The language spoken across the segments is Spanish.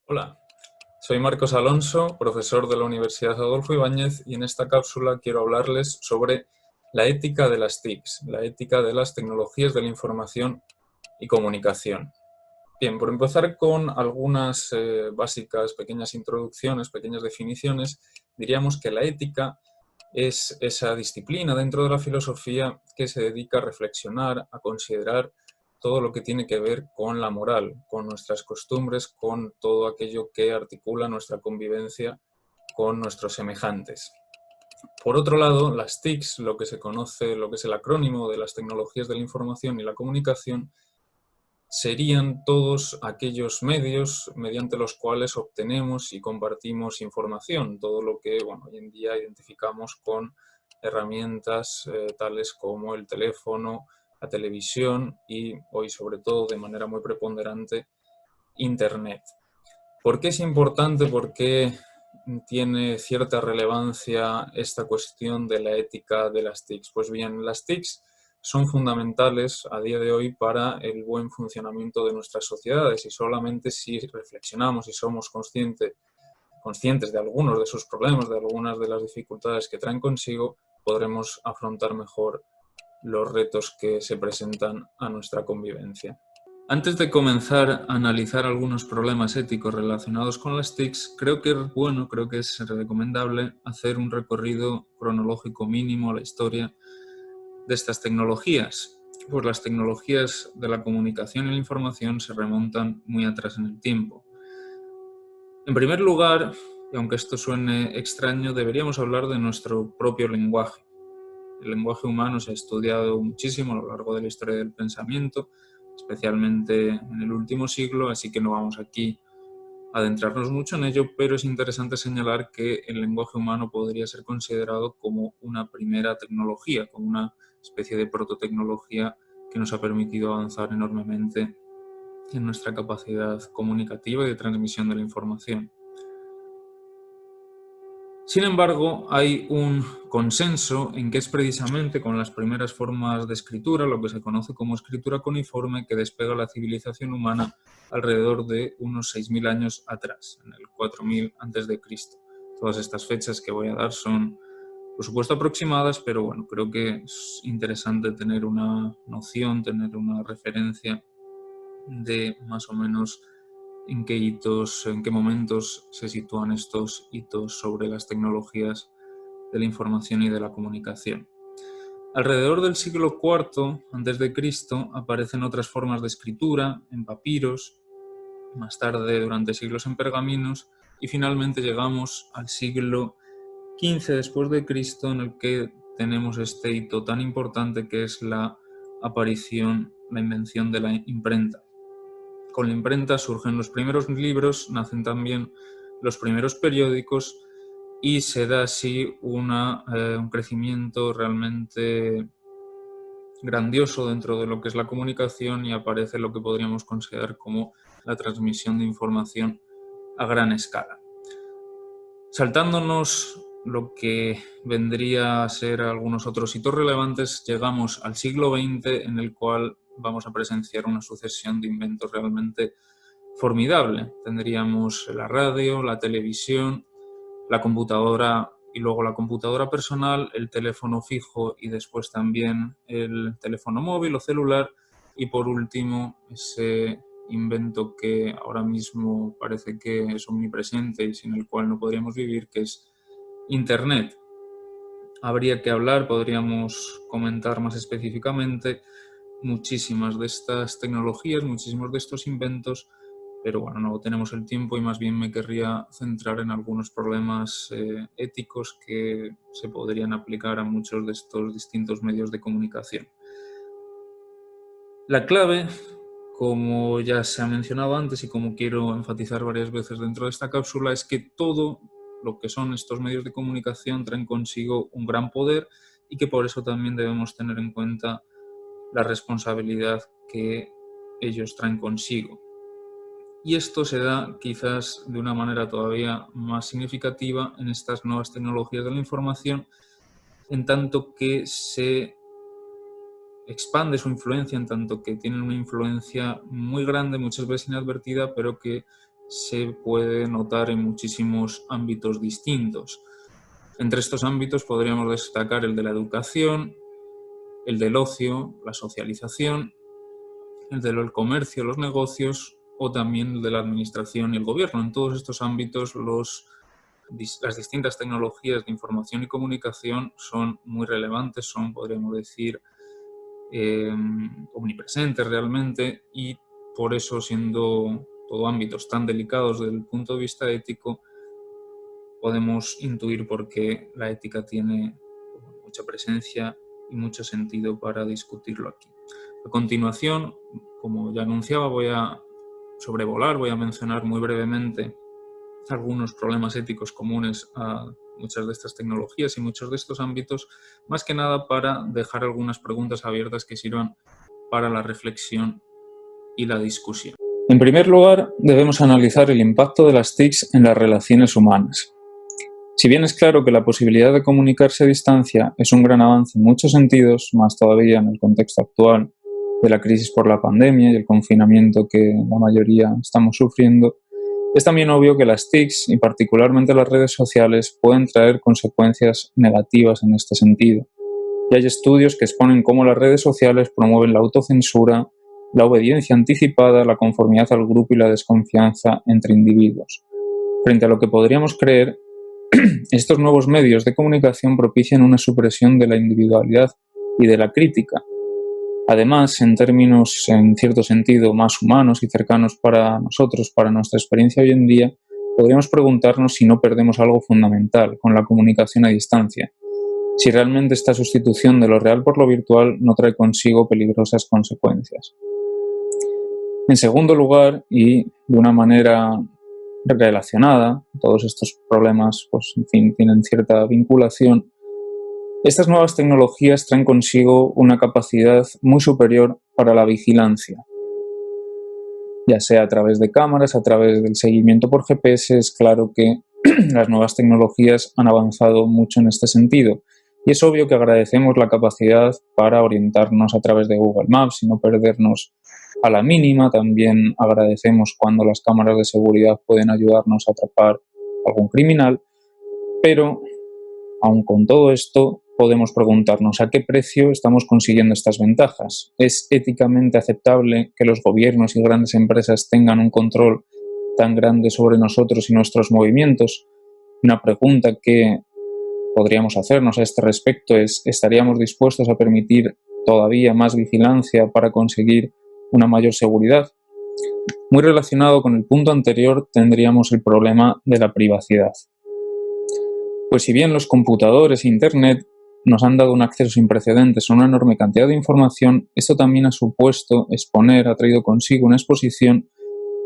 Hola, soy Marcos Alonso, profesor de la Universidad Adolfo Ibáñez, y en esta cápsula quiero hablarles sobre la ética de las TICs, la ética de las tecnologías de la información y comunicación. Bien, por empezar con algunas básicas, pequeñas introducciones, pequeñas definiciones, diríamos que la ética es esa disciplina dentro de la filosofía que se dedica a reflexionar, a considerar todo lo que tiene que ver con la moral, con nuestras costumbres, con todo aquello que articula nuestra convivencia con nuestros semejantes. Por otro lado, las TICs, lo que se conoce, lo que es el acrónimo de las tecnologías de la información y la comunicación, serían todos aquellos medios mediante los cuales obtenemos y compartimos información, todo lo que hoy en día identificamos con herramientas tales como el teléfono, la televisión y hoy sobre todo de manera muy preponderante Internet. ¿Por qué es importante? ¿Por qué tiene cierta relevancia esta cuestión de la ética de las TICs? Pues bien, las TICs son fundamentales a día de hoy para el buen funcionamiento de nuestras sociedades y solamente si reflexionamos y somos conscientes de algunos de sus problemas, de algunas de las dificultades que traen consigo, podremos afrontar mejor los retos que se presentan a nuestra convivencia. Antes de comenzar a analizar algunos problemas éticos relacionados con las TICs, creo que es recomendable hacer un recorrido cronológico mínimo a la historia de estas tecnologías. Pues las tecnologías de la comunicación y la información se remontan muy atrás en el tiempo. En primer lugar, y aunque esto suene extraño, deberíamos hablar de nuestro propio lenguaje. El lenguaje humano se ha estudiado muchísimo a lo largo de la historia del pensamiento, especialmente en el último siglo, así que no vamos aquí a adentrarnos mucho en ello, pero es interesante señalar que el lenguaje humano podría ser considerado como una primera tecnología, como una especie de prototecnología que nos ha permitido avanzar enormemente en nuestra capacidad comunicativa y de transmisión de la información. Sin embargo, hay un consenso en que es precisamente con las primeras formas de escritura, lo que se conoce como escritura cuneiforme, que despega la civilización humana alrededor de unos 6.000 años atrás, en el 4000 a.C. Todas estas fechas que voy a dar son, por supuesto, aproximadas, pero bueno, creo que es interesante tener una noción, tener una referencia de más o menos en qué hitos, en qué momentos se sitúan estos hitos sobre las tecnologías de la información y de la comunicación. Alrededor del siglo IV a.C. aparecen otras formas de escritura en papiros, más tarde durante siglos en pergaminos y finalmente llegamos al siglo XV después de Cristo, en el que tenemos este hito tan importante que es la aparición, la invención de la imprenta. Con la imprenta surgen los primeros libros, nacen también los primeros periódicos y se da así un crecimiento realmente grandioso dentro de lo que es la comunicación y aparece lo que podríamos considerar como la transmisión de información a gran escala. Saltándonos lo que vendría a ser algunos otros hitos relevantes, llegamos al siglo XX, en el cual vamos a presenciar una sucesión de inventos realmente formidable. Tendríamos la radio, la televisión, la computadora y luego la computadora personal, el teléfono fijo y después también el teléfono móvil o celular y por último ese invento que ahora mismo parece que es omnipresente y sin el cual no podríamos vivir, que es Internet. Habría que hablar, podríamos comentar más específicamente muchísimas de estas tecnologías, muchísimos de estos inventos, pero bueno, no tenemos el tiempo y más bien me querría centrar en algunos problemas éticos que se podrían aplicar a muchos de estos distintos medios de comunicación. La clave, como ya se ha mencionado antes y como quiero enfatizar varias veces dentro de esta cápsula, es que todo lo que son estos medios de comunicación traen consigo un gran poder y que por eso también debemos tener en cuenta la responsabilidad que ellos traen consigo. Y esto se da quizás de una manera todavía más significativa en estas nuevas tecnologías de la información, en tanto que se expande su influencia, en tanto que tienen una influencia muy grande, muchas veces inadvertida, pero que se puede notar en muchísimos ámbitos distintos. Entre estos ámbitos podríamos destacar el de la educación, el del ocio, la socialización, el del comercio, los negocios o también el de la administración y el gobierno. En todos estos ámbitos las distintas tecnologías de información y comunicación son muy relevantes, son, podríamos decir, omnipresentes realmente, y por eso, siendo todo ámbitos tan delicados desde el punto de vista ético, podemos intuir por qué la ética tiene mucha presencia y mucho sentido para discutirlo aquí. A continuación, como ya anunciaba, voy a mencionar muy brevemente algunos problemas éticos comunes a muchas de estas tecnologías y muchos de estos ámbitos, más que nada para dejar algunas preguntas abiertas que sirvan para la reflexión y la discusión. En primer lugar, debemos analizar el impacto de las TICs en las relaciones humanas. Si bien es claro que la posibilidad de comunicarse a distancia es un gran avance en muchos sentidos, más todavía en el contexto actual de la crisis por la pandemia y el confinamiento que la mayoría estamos sufriendo, es también obvio que las TICs, y particularmente las redes sociales, pueden traer consecuencias negativas en este sentido. Y hay estudios que exponen cómo las redes sociales promueven la autocensura, la obediencia anticipada, la conformidad al grupo y la desconfianza entre individuos. Frente a lo que podríamos creer, estos nuevos medios de comunicación propician una supresión de la individualidad y de la crítica. Además, en términos en cierto sentido más humanos y cercanos para nosotros, para nuestra experiencia hoy en día, podríamos preguntarnos si no perdemos algo fundamental con la comunicación a distancia, si realmente esta sustitución de lo real por lo virtual no trae consigo peligrosas consecuencias. En segundo lugar, y de una manera relacionada, todos estos problemas tienen cierta vinculación, estas nuevas tecnologías traen consigo una capacidad muy superior para la vigilancia, ya sea a través de cámaras, a través del seguimiento por GPS. Es claro que las nuevas tecnologías han avanzado mucho en este sentido, y es obvio que agradecemos la capacidad para orientarnos a través de Google Maps y no perdernos a la mínima. También agradecemos cuando las cámaras de seguridad pueden ayudarnos a atrapar a algún criminal, pero aun con todo esto podemos preguntarnos a qué precio estamos consiguiendo estas ventajas. ¿Es éticamente aceptable que los gobiernos y grandes empresas tengan un control tan grande sobre nosotros y nuestros movimientos? Una pregunta que podríamos hacernos a este respecto es: ¿estaríamos dispuestos a permitir todavía más vigilancia para conseguir una mayor seguridad? Muy relacionado con el punto anterior tendríamos el problema de la privacidad. Pues si bien los computadores e Internet nos han dado un acceso sin precedentes a una enorme cantidad de información, esto también ha traído consigo una exposición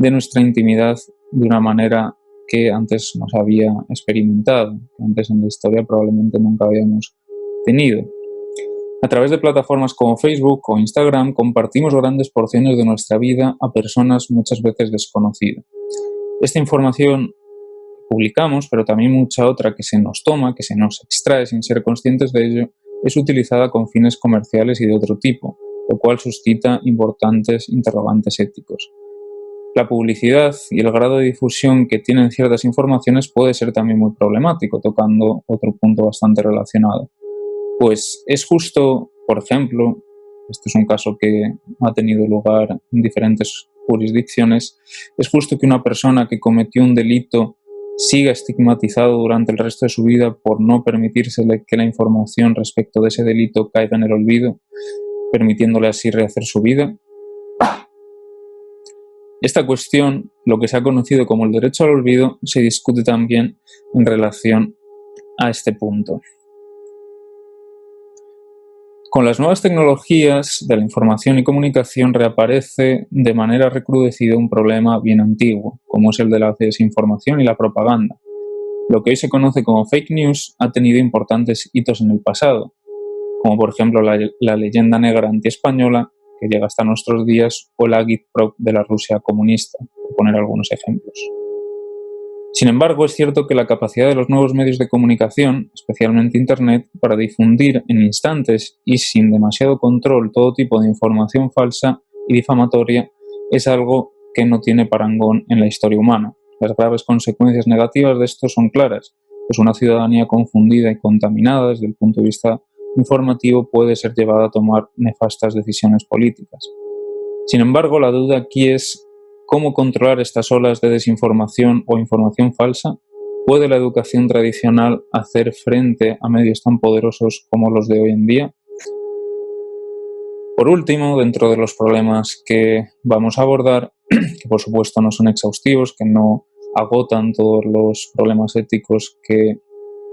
de nuestra intimidad de una manera que antes no se había experimentado, que antes en la historia probablemente nunca habíamos tenido. A través de plataformas como Facebook o Instagram compartimos grandes porciones de nuestra vida a personas muchas veces desconocidas. Esta información publicamos, pero también mucha otra que se nos toma, que se nos extrae sin ser conscientes de ello, es utilizada con fines comerciales y de otro tipo, lo cual suscita importantes interrogantes éticos. La publicidad y el grado de difusión que tienen ciertas informaciones puede ser también muy problemático, tocando otro punto bastante relacionado. Pues es justo, por ejemplo, este es un caso que ha tenido lugar en diferentes jurisdicciones, es justo que una persona que cometió un delito siga estigmatizado durante el resto de su vida por no permitírsele que la información respecto de ese delito caiga en el olvido, permitiéndole así rehacer su vida. Esta cuestión, lo que se ha conocido como el derecho al olvido, se discute también en relación a este punto. Con las nuevas tecnologías de la información y comunicación reaparece de manera recrudecida un problema bien antiguo, como es el de la desinformación y la propaganda. Lo que hoy se conoce como fake news ha tenido importantes hitos en el pasado, como por ejemplo la leyenda negra antiespañola, que llega hasta nuestros días, o la agitprop de la Rusia comunista, por poner algunos ejemplos. Sin embargo, es cierto que la capacidad de los nuevos medios de comunicación, especialmente Internet, para difundir en instantes y sin demasiado control todo tipo de información falsa y difamatoria, es algo que no tiene parangón en la historia humana. Las graves consecuencias negativas de esto son claras, pues una ciudadanía confundida y contaminada desde el punto de vista informativo puede ser llevada a tomar nefastas decisiones políticas. Sin embargo, la duda aquí es cómo controlar estas olas de desinformación o información falsa. ¿Puede la educación tradicional hacer frente a medios tan poderosos como los de hoy en día? Por último, dentro de los problemas que vamos a abordar, que por supuesto no son exhaustivos, que no agotan todos los problemas éticos que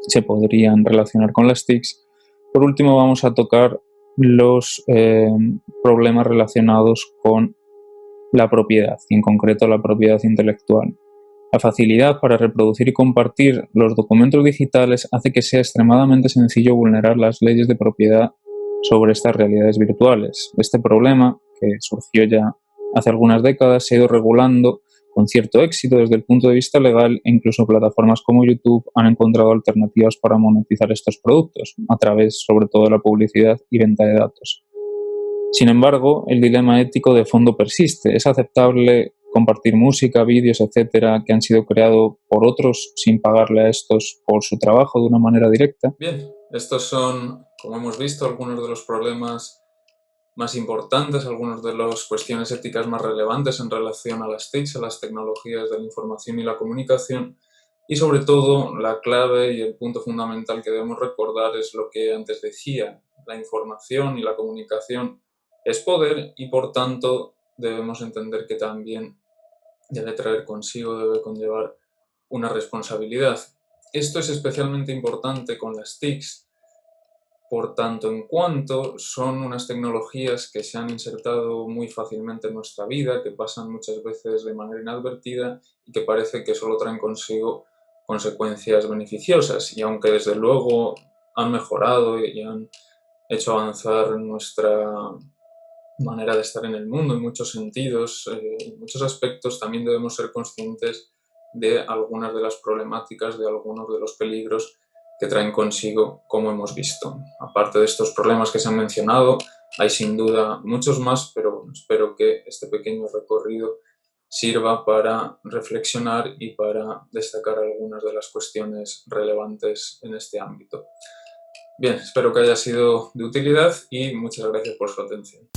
se podrían relacionar con las TICs, por último vamos a tocar los problemas relacionados con la propiedad, y en concreto la propiedad intelectual. La facilidad para reproducir y compartir los documentos digitales hace que sea extremadamente sencillo vulnerar las leyes de propiedad sobre estas realidades virtuales. Este problema, que surgió ya hace algunas décadas, se ha ido regulando con cierto éxito desde el punto de vista legal e incluso plataformas como YouTube han encontrado alternativas para monetizar estos productos, a través sobre todo de la publicidad y venta de datos. Sin embargo, el dilema ético de fondo persiste. ¿Es aceptable compartir música, vídeos, etcétera, que han sido creados por otros sin pagarle a estos por su trabajo de una manera directa? Bien, estos son, como hemos visto, algunos de los problemas más importantes, algunas de las cuestiones éticas más relevantes en relación a las TICs, a las tecnologías de la información y la comunicación, y sobre todo la clave y el punto fundamental que debemos recordar es lo que antes decía: la información y la comunicación es poder y por tanto debemos entender que también debe traer consigo, debe conllevar una responsabilidad. Esto es especialmente importante con las TICs, por tanto en cuanto son unas tecnologías que se han insertado muy fácilmente en nuestra vida, que pasan muchas veces de manera inadvertida y que parece que solo traen consigo consecuencias beneficiosas. Y aunque desde luego han mejorado y han hecho avanzar nuestra manera de estar en el mundo en muchos sentidos, en muchos aspectos, también debemos ser conscientes de algunas de las problemáticas, de algunos de los peligros que traen consigo, como hemos visto. Aparte de estos problemas que se han mencionado, hay sin duda muchos más, pero espero que este pequeño recorrido sirva para reflexionar y para destacar algunas de las cuestiones relevantes en este ámbito. Bien, espero que haya sido de utilidad y muchas gracias por su atención.